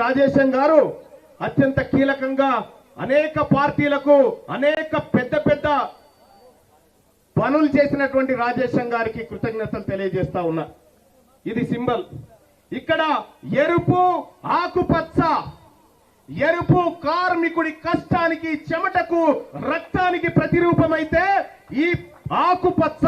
రాజేశం గారు అత్యంత కీలకంగా అనేక పార్టీలకు అనేక పెద్ద పెద్ద పనులు చేసినటువంటి రాజేశం గారికి కృతజ్ఞతలు తెలియజేస్తా ఉన్నా. ఇది సింబల్. ఇక్కడ ఎరుపు ఆకుపచ్చ, ఎరుపు కార్మికుడి కష్టానికి చెమటకు రక్తానికి ప్రతిరూపమైతే, ఈ ఆకుపచ్చ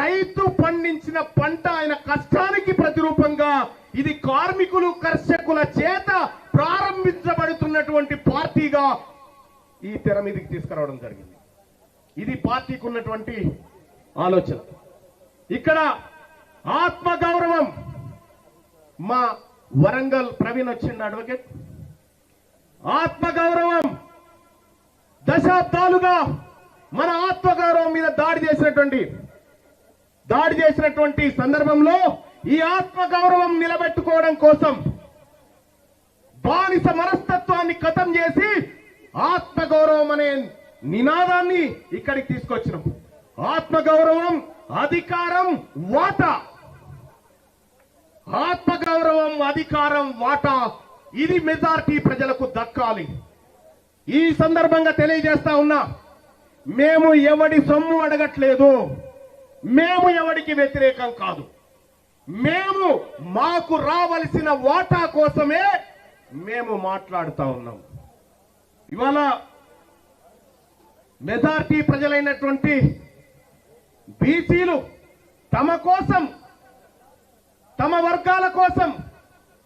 రైతు పండించిన పంట ఆయన కష్టానికి ప్రతిరూపంగా ఇది కార్మికులు కర్షకుల చేత ప్రారంభించబడుతున్నటువంటి పార్టీగా ఈ తెర మీదకి తీసుకురావడం జరిగింది. ఇది పార్టీకి ఉన్నటువంటి ఆలోచన. ఇక్కడ ఆత్మగౌరవం, మా వరంగల్ ప్రవీణ్ వచ్చిండు అడ్వకేట్, ఆత్మగౌరవం దశాబ్దాలుగా మన ఆత్మగౌరవం మీద దాడి చేసినటువంటి సందర్భంలో ఈ ఆత్మగౌరవం నిలబెట్టుకోవడం కోసం బానిస మనస్తత్వాన్ని ఖతం చేసి ఆత్మగౌరవం అనే నినాదాన్ని ఇక్కడికి తీసుకొచ్చినాం. ఆత్మగౌరవం, అధికారం, వాటా. ఆత్మగౌరవం, అధికారం, వాటా ఇది మెజారిటీ ప్రజలకు దక్కాలి. ఈ సందర్భంగా తెలియజేస్తా ఉన్నా, మేము ఎవడి సొమ్ము అడగట్లేదు, మేము ఎవడికి వ్యతిరేకం కాదు. మేము మాకు రావలసిన వాటా కోసమే మేము మాట్లాడుతా ఉన్నాం. ఇవాళ మెజారిటీ ప్రజలైనటువంటి బీసీలు తమ కోసం, తమ వర్గాల కోసం,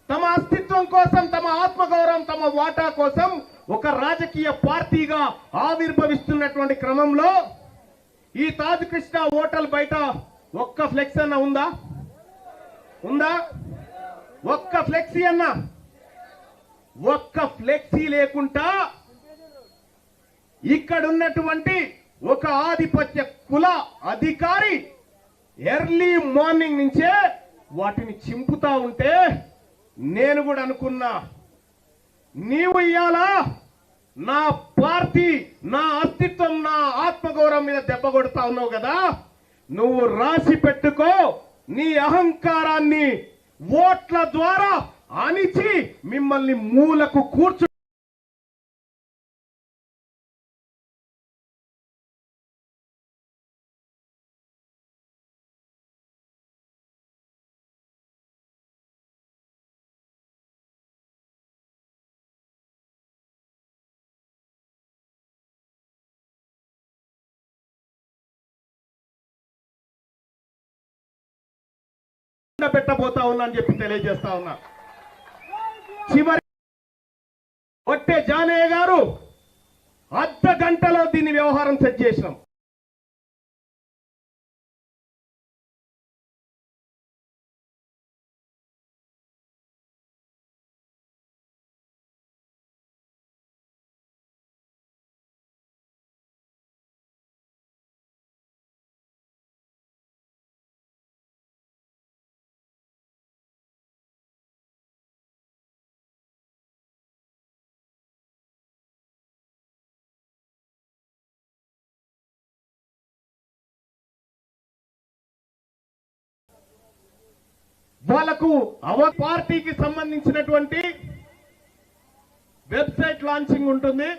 తమ అస్తిత్వం కోసం, తమ ఆత్మగౌరవం, తమ వాటా కోసం ఒక రాజకీయ పార్టీగా ఆవిర్భవిస్తున్నటువంటి క్రమంలో ఈ తాజ్ కృష్ణ హోటల్ బయట ఒక్క ఫ్లెక్స్ అన్న ఉందా? ఒక్క ఫ్లెక్సీ అన్న? ఒక్క ఫ్లెక్సీ లేకుండా ఇక్కడున్నటువంటి ఒక ఆధిపత్య కుల అధికారి ఎర్లీ మార్నింగ్ నుంచే వాటిని చింపుతా ఉంటే నేను కూడా అనుకున్నా, నీవు ఇయ్యాలా నా పార్టీ, నా అస్తిత్వం, నా ఆత్మగౌరవం మీద దెబ్బ కొడతా ఉన్నావు కదా, నువ్వు రాసి పెట్టుకో, నీ అహంకారాన్ని ఓట్ల ద్వారా అణిచి మిమ్మల్ని మూలకు కూర్చు పెట్టబోతా ఉన్నా అని చెప్పి తెలియజేస్తా ఉన్నా. చివరి ఒట్టే జానయ్య గారు అర్ధ గంటలో దీన్ని వ్యవహారం సెట్ చేసినాం. వాళ్లకు పార్టీకి సంబంధించినటువంటి వెబ్సైట్ లాంచింగ్ ఉంటుంది.